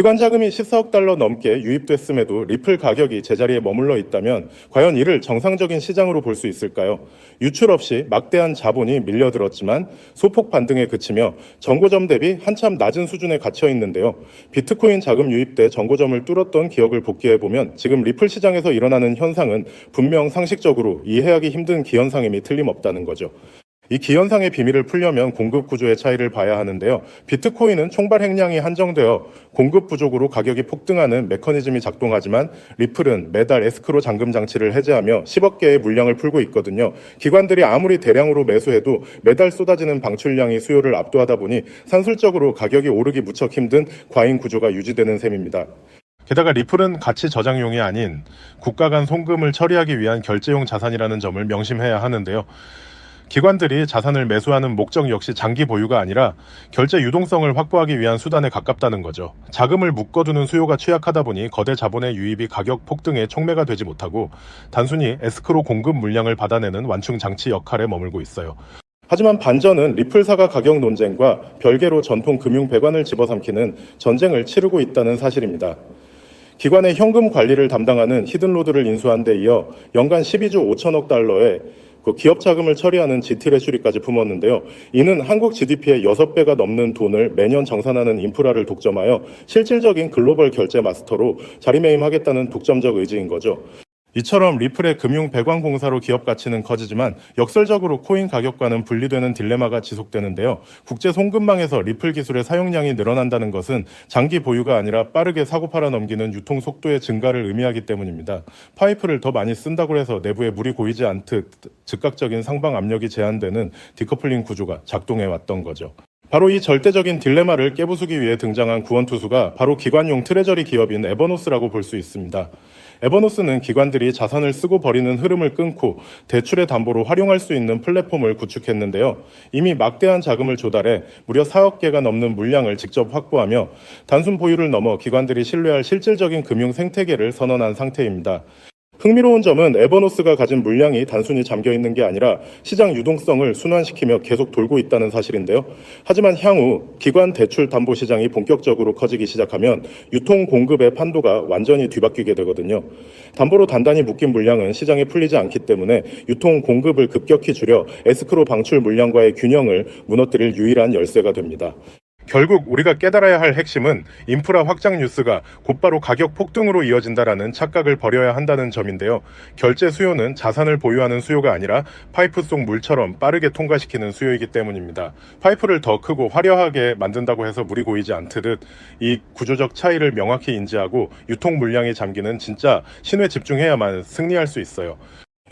기관 자금이 14억 달러 넘게 유입됐음에도 리플 가격이 제자리에 머물러 있다면 과연 이를 정상적인 시장으로 볼 수 있을까요? 유출 없이 막대한 자본이 밀려들었지만 소폭 반등에 그치며 정고점 대비 한참 낮은 수준에 갇혀 있는데요. 비트코인 자금 유입 때 정고점을 뚫었던 기억을 복기해보면 지금 리플 시장에서 일어나는 현상은 분명 상식적으로 이해하기 힘든 기현상임이 틀림없다는 거죠. 이 기현상의 비밀을 풀려면 공급 구조의 차이를 봐야 하는데요. 비트코인은 총발 행량이 한정되어 공급 부족으로 가격이 폭등하는 메커니즘이 작동하지만 리플은 매달 에스크로 잠금 장치를 해제하며 10억 개의 물량을 풀고 있거든요. 기관들이 아무리 대량으로 매수해도 매달 쏟아지는 방출량이 수요를 압도하다 보니 산술적으로 가격이 오르기 무척 힘든 과잉 구조가 유지되는 셈입니다. 게다가 리플은 가치 저장용이 아닌 국가 간 송금을 처리하기 위한 결제용 자산이라는 점을 명심해야 하는데요. 기관들이 자산을 매수하는 목적 역시 장기 보유가 아니라 결제 유동성을 확보하기 위한 수단에 가깝다는 거죠. 자금을 묶어두는 수요가 취약하다 보니 거대 자본의 유입이 가격 폭등에 촉매가 되지 못하고 단순히 에스크로 공급 물량을 받아내는 완충 장치 역할에 머물고 있어요. 하지만 반전은 리플사가 가격 논쟁과 별개로 전통 금융 배관을 집어삼키는 전쟁을 치르고 있다는 사실입니다. 기관의 현금 관리를 담당하는 히든로드를 인수한 데 이어 연간 12조 5천억 달러의 기업 자금을 처리하는 GT레슈리까지 품었는데요. 이는 한국 GDP의 6배가 넘는 돈을 매년 정산하는 인프라를 독점하여 실질적인 글로벌 결제 마스터로 자리매김하겠다는 독점적 의지인 거죠. 이처럼 리플의 금융 배관 공사로 기업 가치는 커지지만 역설적으로 코인 가격과는 분리되는 딜레마가 지속되는데요. 국제 송금망에서 리플 기술의 사용량이 늘어난다는 것은 장기 보유가 아니라 빠르게 사고 팔아 넘기는 유통 속도의 증가를 의미하기 때문입니다. 파이프를 더 많이 쓴다고 해서 내부에 물이 고이지 않듯 즉각적인 상방 압력이 제한되는 디커플링 구조가 작동해 왔던 거죠. 바로 이 절대적인 딜레마를 깨부수기 위해 등장한 구원투수가 바로 기관용 트레저리 기업인 에버노스라고 볼 수 있습니다. 에버노스는 기관들이 자산을 쓰고 버리는 흐름을 끊고 대출의 담보로 활용할 수 있는 플랫폼을 구축했는데요. 이미 막대한 자금을 조달해 무려 4억 개가 넘는 물량을 직접 확보하며 단순 보유를 넘어 기관들이 신뢰할 실질적인 금융 생태계를 선언한 상태입니다. 흥미로운 점은 에버노스가 가진 물량이 단순히 잠겨있는 게 아니라 시장 유동성을 순환시키며 계속 돌고 있다는 사실인데요. 하지만 향후 기관 대출 담보 시장이 본격적으로 커지기 시작하면 유통 공급의 판도가 완전히 뒤바뀌게 되거든요. 담보로 단단히 묶인 물량은 시장에 풀리지 않기 때문에 유통 공급을 급격히 줄여 에스크로 방출 물량과의 균형을 무너뜨릴 유일한 열쇠가 됩니다. 결국 우리가 깨달아야 할 핵심은 인프라 확장 뉴스가 곧바로 가격 폭등으로 이어진다라는 착각을 버려야 한다는 점인데요. 결제 수요는 자산을 보유하는 수요가 아니라 파이프 속 물처럼 빠르게 통과시키는 수요이기 때문입니다. 파이프를 더 크고 화려하게 만든다고 해서 물이 고이지 않듯 이 구조적 차이를 명확히 인지하고 유통 물량이 잠기는 진짜 신에 집중해야만 승리할 수 있어요.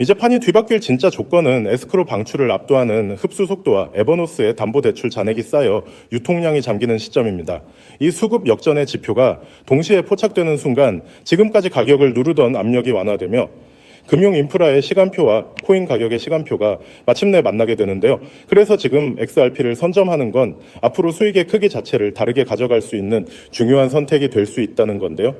이제 판이 뒤바뀔 진짜 조건은 에스크로 방출을 압도하는 흡수 속도와 에버노스의 담보대출 잔액이 쌓여 유통량이 잠기는 시점입니다. 이 수급 역전의 지표가 동시에 포착되는 순간 지금까지 가격을 누르던 압력이 완화되며 금융 인프라의 시간표와 코인 가격의 시간표가 마침내 만나게 되는데요. 그래서 지금 XRP를 선점하는 건 앞으로 수익의 크기 자체를 다르게 가져갈 수 있는 중요한 선택이 될 수 있다는 건데요.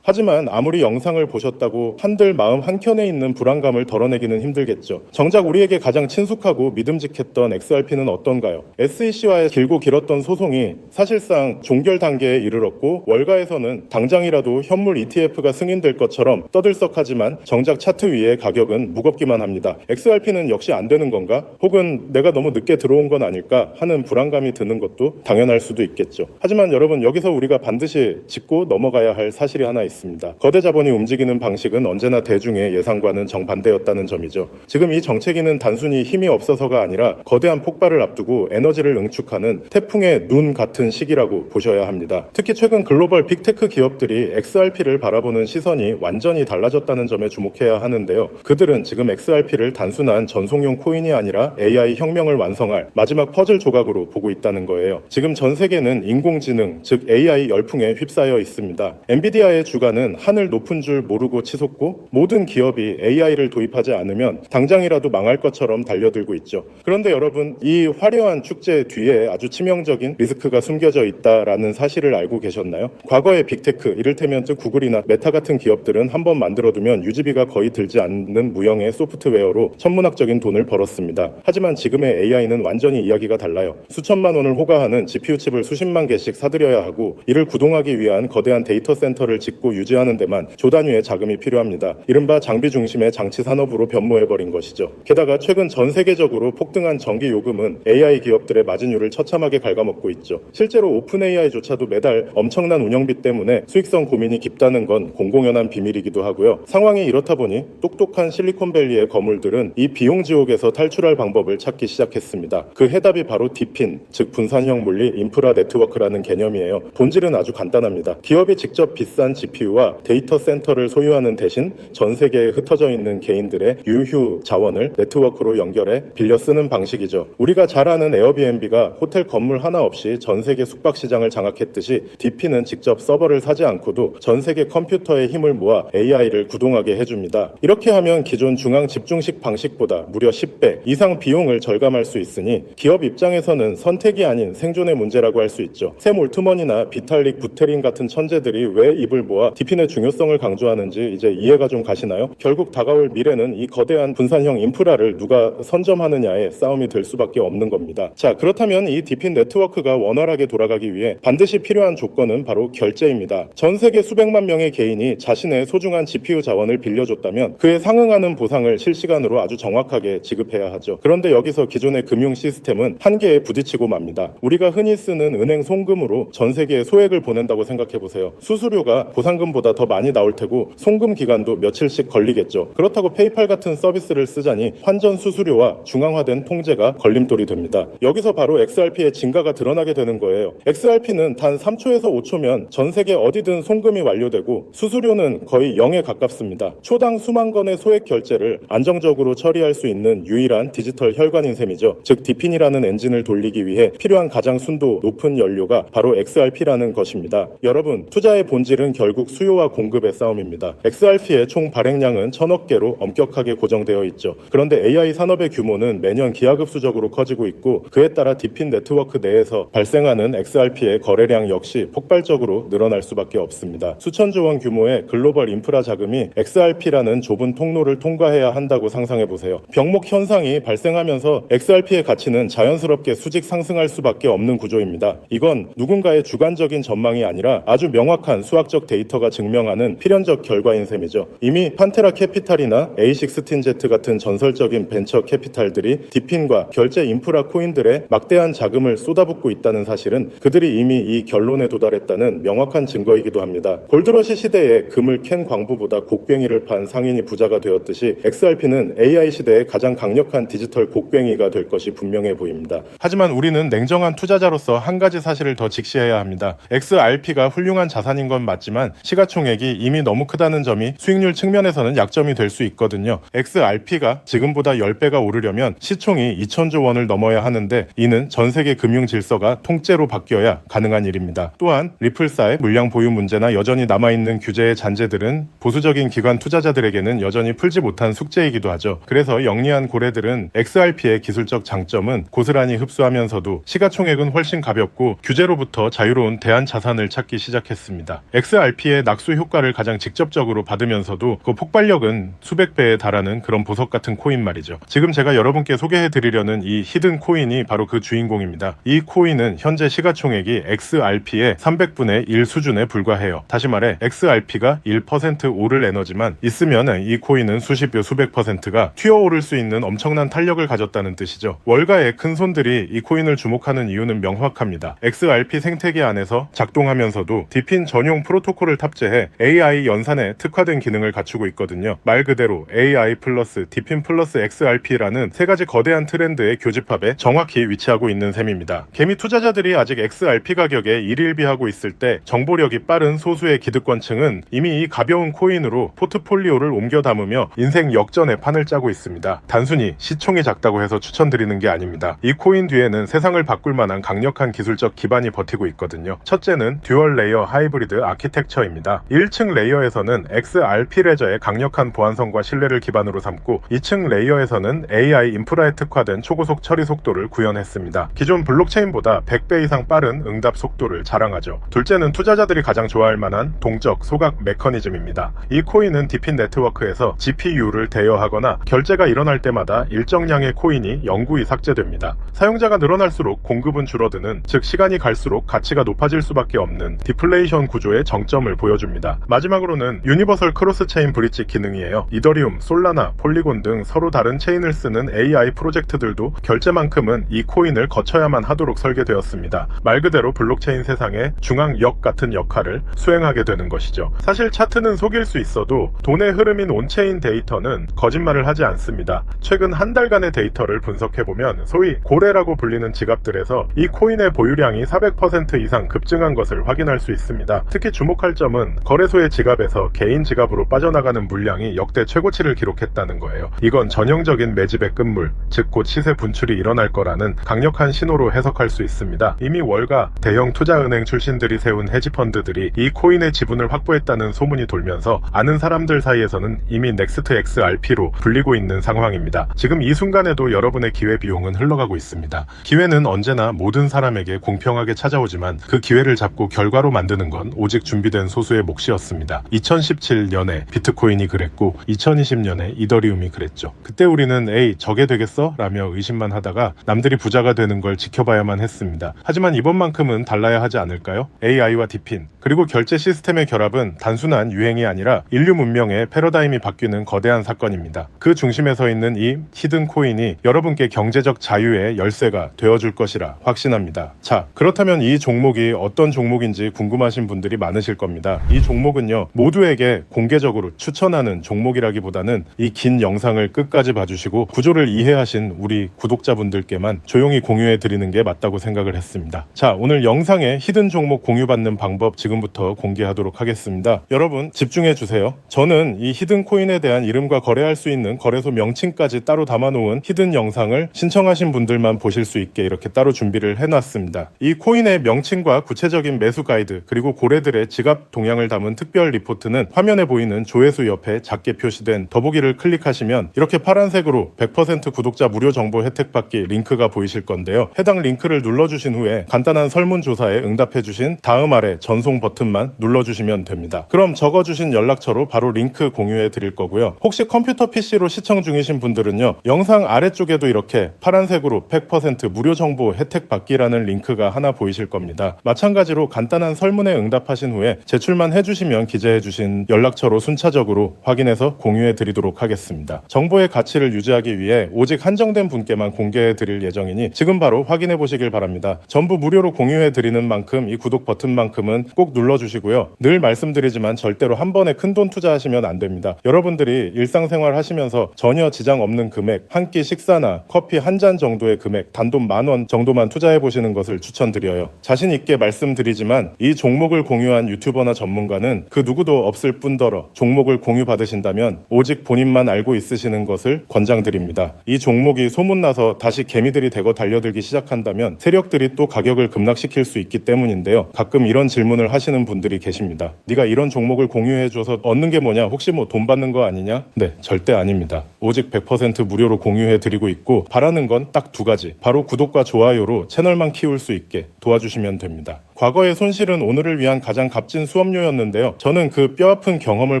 하지만 아무리 영상을 보셨다고 한들 마음 한켠에 있는 불안감을 덜어내기는 힘들겠죠. 정작 우리에게 가장 친숙하고 믿음직했던 XRP는 어떤가요? SEC와의 길고 길었던 소송이 사실상 종결 단계에 이르렀고 월가에서는 당장이라도 현물 ETF가 승인될 것처럼 떠들썩하지만 정작 차트 위의 가격은 무겁기만 합니다. XRP는 역시 안 되는 건가? 혹은 내가 너무 늦게 들어온 건 아닐까 하는 불안감이 드는 것도 당연할 수도 있겠죠. 하지만 여러분, 여기서 우리가 반드시 짚고 넘어가야 할 사실이 하나 있습니다. 거대 자본이 움직이는 방식은 언제나 대중의 예상과는 정반대였다는 점이죠. 지금 이 정체기는 단순히 힘이 없어서가 아니라 거대한 폭발을 앞두고 에너지를 응축하는 태풍의 눈 같은 시기라고 보셔야 합니다. 특히 최근 글로벌 빅테크 기업들이 XRP를 바라보는 시선이 완전히 달라졌다는 점에 주목해야 하는데요. 그들은 지금 XRP를 단순한 전송용 코인이 아니라 AI 혁명을 완성할 마지막 퍼즐 조각으로 보고 있다는 거예요. 지금 전 세계는 인공지능, 즉 AI 열풍에 휩싸여 있습니다. 엔비디아의 주가 주가는 하늘 높은 줄 모르고 치솟고 모든 기업이 AI를 도입하지 않으면 당장이라도 망할 것처럼 달려들고 있죠. 그런데 여러분, 이 화려한 축제 뒤에 아주 치명적인 리스크가 숨겨져 있다라는 사실을 알고 계셨나요? 과거의 빅테크, 이를테면 구글이나 메타 같은 기업들은 한번 만들어두면 유지비가 거의 들지 않는 무형의 소프트웨어로 천문학적인 돈을 벌었습니다. 하지만 지금의 AI는 완전히 이야기가 달라요. 수천만 원을 호가하는 GPU 칩을 수십만 개씩 사들여야 하고, 이를 구동하기 위한 거대한 데이터 센터를 짓고 유지하는 데만 조 단위의 자금이 필요합니다. 이른바 장비 중심의 장치 산업으로 변모해버린 것이죠. 게다가 최근 전 세계적으로 폭등한 전기 요금은 AI 기업들의 마진율을 처참하게 갉아먹고 있죠. 실제로 오픈 AI조차도 매달 엄청난 운영비 때문에 수익성 고민이 깊다는 건 공공연한 비밀이기도 하고요. 상황이 이렇다 보니 똑똑한 실리콘밸리의 거물들은 이 비용 지옥에서 탈출할 방법을 찾기 시작했습니다. 그 해답이 바로 디핀, 즉 분산형 물리 인프라 네트워크라는 개념이에요. 본질은 아주 간단합니다. 기업이 직접 비싼 GPU와 데이터 센터를 소유하는 대신 전 세계에 흩어져 있는 개인들의 유휴 자원을 네트워크로 연결해 빌려 쓰는 방식이죠. 우리가 잘 아는 에어비앤비가 호텔 건물 하나 없이 전 세계 숙박 시장을 장악했듯이 디핀은 직접 서버를 사지 않고도 전 세계 컴퓨터의 힘을 모아 AI를 구동하게 해줍니다. 이렇게 하면 기존 중앙 집중식 방식보다 무려 10배 이상 비용을 절감할 수 있으니 기업 입장에서는 선택이 아닌 생존의 문제라고 할 수 있죠. 샘 올트먼이나 비탈릭 부테린 같은 천재들이 왜 입을 모아 디핀의 중요성을 강조하는지 이제 이해가 좀 가시나요? 결국 다가올 미래는 이 거대한 분산형 인프라를 누가 선점하느냐의 싸움이 될 수밖에 없는 겁니다. 자, 그렇다면 이 디핀 네트워크가 원활하게 돌아가기 위해 반드시 필요한 조건은 바로 결제입니다. 전 세계 수백만 명의 개인이 자신의 소중한 GPU 자원을 빌려줬다면 그에 상응하는 보상을 실시간으로 아주 정확하게 지급해야 하죠. 그런데 여기서 기존의 금융 시스템은 한계에 부딪히고 맙니다. 우리가 흔히 쓰는 은행 송금으로 전 세계에 소액을 보낸다고 생각해보세요. 수수료가 보상금보다 더 많이 나올 테고 송금 기간도 며칠씩 걸리겠죠. 그렇다고 페이팔 같은 서비스를 쓰자니 환전 수수료와 중앙화된 통제가 걸림돌이 됩니다. 여기서 바로 XRP의 진가가 드러나게 되는 거예요. XRP는 단 3초에서 5초면 전 세계 어디든 송금이 완료되고 수수료는 거의 0에 가깝습니다. 초당 수만 건의 소액 결제를 안정적으로 처리할 수 있는 유일한 디지털 혈관인 셈이죠. 즉 디핀이라는 엔진을 돌리기 위해 필요한 가장 순도 높은 연료가 바로 XRP라는 것입니다. 여러분, 투자의 본질은 결국 수요와 공급의 싸움입니다. XRP의 총 발행량은 1000억 개로 엄격하게 고정되어 있죠. 그런데 AI 산업의 규모는 매년 기하급수적으로 커지고 있고, 그에 따라 디핀 네트워크 내에서 발생하는 XRP의 거래량 역시 폭발적으로 늘어날 수밖에 없습니다. 수천조 원 규모의 글로벌 인프라 자금이 XRP라는 좁은 통로를 통과해야 한다고 상상해보세요. 병목 현상이 발생하면서 XRP의 가치는 자연스럽게 수직 상승할 수밖에 없는 구조입니다. 이건 누군가의 주관적인 전망이 아니라 아주 명확한 수학적 데이터가 증명하는 필연적 결과인 셈이죠. 이미 판테라 캐피탈이나 A16Z 같은 전설적인 벤처 캐피탈들이 디핀과 결제 인프라 코인들의 막대한 자금을 쏟아붓고 있다는 사실은 그들이 이미 이 결론에 도달했다는 명확한 증거이기도 합니다. 골드러시 시대에 금을 캔 광부보다 곡괭이를 판 상인이 부자가 되었듯이 XRP는 AI 시대의 가장 강력한 디지털 곡괭이가 될 것이 분명해 보입니다. 하지만 우리는 냉정한 투자자로서 한 가지 사실을 더 직시해야 합니다. XRP가 훌륭한 자산인 건 맞지만 시가총액이 이미 너무 크다는 점이 수익률 측면에서는 약점이 될 수 있거든요. XRP가 지금보다 10배가 오르려면 시총이 2000조 원을 넘어야 하는데, 이는 전 세계 금융 질서가 통째로 바뀌어야 가능한 일입니다. 또한 리플사의 물량 보유 문제나 여전히 남아있는 규제의 잔재들은 보수적인 기관 투자자들에게는 여전히 풀지 못한 숙제이기도 하죠. 그래서 영리한 고래들은 XRP의 기술적 장점은 고스란히 흡수하면서도 시가총액은 훨씬 가볍고 규제로부터 자유로운 대안 자산을 찾기 시작했습니다. XRP의 낙수 효과를 가장 직접적으로 받으면서도 그 폭발력은 수백 배에 달하는 그런 보석 같은 코인 말이죠. 지금 제가 여러분께 소개해드리려는 이 히든 코인이 바로 그 주인공입니다. 이 코인은 현재 시가총액이 XRP의 300분의 1 수준에 불과해요. 다시 말해 XRP가 1% 오를 에너지만 있으면 이 코인은 수십여 수백 %가 튀어오를 수 있는 엄청난 탄력을 가졌다는 뜻이죠. 월가의 큰 손들이 이 코인을 주목하는 이유는 명확합니다. XRP 생태계 안에서 작동하면서도 디핀 전용 프로토콜을 탑재해 AI 연산에 특화된 기능을 갖추고 있거든요. 말 그대로 AI 플러스 디핀 플러스 XRP라는 세 가지 거대한 트렌드의 교집합에 정확히 위치하고 있는 셈입니다. 개미 투자자들이 아직 XRP 가격에 일일비하고 있을 때 정보력이 빠른 소수의 기득권층은 이미 이 가벼운 코인으로 포트폴리오를 옮겨 담으며 인생 역전의 판을 짜고 있습니다. 단순히 시총이 작다고 해서 추천드리는 게 아닙니다. 이 코인 뒤에는 세상을 바꿀 만한 강력한 기술적 기반이 버티고 있거든요. 첫째는 듀얼 레이어 하이브리드 아키텍처입니다. 레이어입니다. 1층 레이어에서는 XRP 레저의 강력한 보안성과 신뢰를 기반으로 삼고 2층 레이어에서는 AI 인프라에 특화된 초고속 처리 속도를 구현했습니다. 기존 블록체인보다 100배 이상 빠른 응답 속도를 자랑하죠. 둘째는 투자자들이 가장 좋아할 만한 동적 소각 메커니즘입니다. 이 코인은 디핀 네트워크에서 GPU를 대여하거나 결제가 일어날 때마다 일정량의 코인이 영구히 삭제됩니다. 사용자가 늘어날수록 공급은 줄어드는, 즉 시간이 갈수록 가치가 높아질 수밖에 없는 디플레이션 구조의 정점을 보여줍니다. 마지막으로는 유니버설 크로스 체인 브릿지 기능이에요. 이더리움, 솔라나, 폴리곤 등 서로 다른 체인을 쓰는 AI 프로젝트들도 결제만큼은 이 코인을 거쳐야만 하도록 설계되었습니다. 말 그대로 블록체인 세상의 중앙역 같은 역할을 수행하게 되는 것이죠. 사실 차트는 속일 수 있어도 돈의 흐름인 온체인 데이터는 거짓말을 하지 않습니다. 최근 한 달간의 데이터를 분석해보면 소위 고래라고 불리는 지갑들에서 이 코인의 보유량이 400% 이상 급증한 것을 확인할 수 있습니다. 특히 주목할 점은 거래소의 지갑에서 개인 지갑으로 빠져나가는 물량이 역대 최고치를 기록했다는 거예요. 이건 전형적인 매집의 끝물, 즉 곧 시세 분출이 일어날 거라는 강력한 신호로 해석할 수 있습니다. 이미 월가 대형 투자은행 출신들이 세운 헤지펀드들이 이 코인의 지분을 확보했다는 소문이 돌면서 아는 사람들 사이에서는 이미 넥스트 XRP로 불리고 있는 상황입니다. 지금 이 순간에도 여러분의 기회 비용은 흘러가고 있습니다. 기회는 언제나 모든 사람에게 공평하게 찾아오지만 그 기회를 잡고 결과로 만드는 건 오직 준비된 소수의 몫이었습니다. 2017년에 비트코인이 그랬고 2020년에 이더리움이 그랬죠. 그때 우리는 에이 저게 되겠어? 라며 의심만 하다가 남들이 부자가 되는 걸 지켜봐야만 했습니다. 하지만 이번만큼은 달라야 하지 않을까요? AI와 디핀 그리고 결제 시스템의 결합은 단순한 유행이 아니라 인류 문명의 패러다임이 바뀌는 거대한 사건입니다. 그 중심에 서 있는 이 히든 코인이 여러분께 경제적 자유의 열쇠가 되어줄 것이라 확신합니다. 자, 그렇다면 이 종목이 어떤 종목인지 궁금하신 분들이 많으실 겁니다. 이 종목은요, 모두에게 공개적으로 추천하는 종목이라기보다는 이 긴 영상을 끝까지 봐주시고 구조를 이해하신 우리 구독자분들께만 조용히 공유해 드리는 게 맞다고 생각을 했습니다. 자, 오늘 영상에 히든 종목 공유받는 방법 지금부터 공개하도록 하겠습니다. 여러분 집중해 주세요. 저는 이 히든 코인에 대한 이름과 거래할 수 있는 거래소 명칭까지 따로 담아놓은 히든 영상을 신청하신 분들만 보실 수 있게 이렇게 따로 준비를 해놨습니다. 이 코인의 명칭과 구체적인 매수 가이드 그리고 고래들의 지갑 동향을 담은 특별 리포트는 화면에 보이는 조회수 옆에 작게 표시된 더보기를 클릭하시면 이렇게 파란색으로 100% 구독자 무료 정보 혜택 받기 링크가 보이실 건데요. 해당 링크를 눌러주신 후에 간단한 설문조사에 응답해주신 다음 아래 전송 버튼만 눌러주시면 됩니다. 그럼 적어주신 연락처로 바로 링크 공유해 드릴 거고요. 혹시 컴퓨터 PC로 시청 중이신 분들은요, 영상 아래쪽에도 이렇게 파란색으로 100% 무료 정보 혜택 받기라는 링크가 하나 보이실 겁니다. 마찬가지로 간단한 설문에 응답하신 후에 제출만 해주시면 기재해주신 연락처로 순차적으로 확인해서 공유해 드리도록 하겠습니다. 정보의 가치를 유지하기 위해 오직 한정된 분께만 공개해 드릴 예정이니 지금 바로 확인해 보시길 바랍니다. 전부 무료로 공유해 드리는 만큼 이 구독 버튼만큼은 꼭 눌러주시고요. 늘 말씀드리지만 절대로 한 번에 큰돈 투자하시면 안 됩니다. 여러분들이 일상생활 하시면서 전혀 지장 없는 금액, 한 끼 식사나 커피 한 잔 정도의 금액, 단돈 10,000원 정도만 투자해 보시는 것을 추천드려요. 자신 있게 말씀드리지만 이 종목을 공유한 유튜버나 전문가는 그 누구도 없을 뿐더러 종목을 공유받으신다면 오직 본인만 알고 있으시는 것을 권장드립니다. 이 종목이 소문나서 다시 개미들이 대거 달려들기 시작한다면 세력들이 또 가격을 급락시킬 수 있기 때문인데요. 가끔 이런 질문을 하시는 분들이 계십니다. 네가 이런 종목을 공유해줘서 얻는 게 뭐냐? 혹시 뭐 돈 받는 거 아니냐? 네, 절대 아닙니다. 오직 100% 무료로 공유해드리고 있고 바라는 건 딱 두 가지. 바로 구독과 좋아요로 채널만 키울 수 있게 도와주시면 됩니다. 과거의 손실은 오늘을 위한 가장 값진 수업료였는데요. 저는 그 뼈아픈 경험을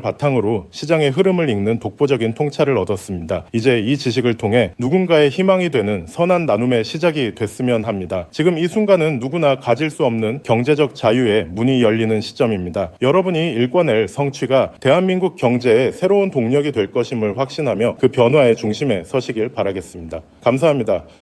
바탕으로 시장의 흐름을 읽는 독보적인 통찰을 얻었습니다. 이제 이 지식을 통해 누군가의 희망이 되는 선한 나눔의 시작이 됐으면 합니다. 지금 이 순간은 누구나 가질 수 없는 경제적 자유의 문이 열리는 시점입니다. 여러분이 일궈낼 성취가 대한민국 경제의 새로운 동력이 될 것임을 확신하며 그 변화의 중심에 서시길 바라겠습니다. 감사합니다.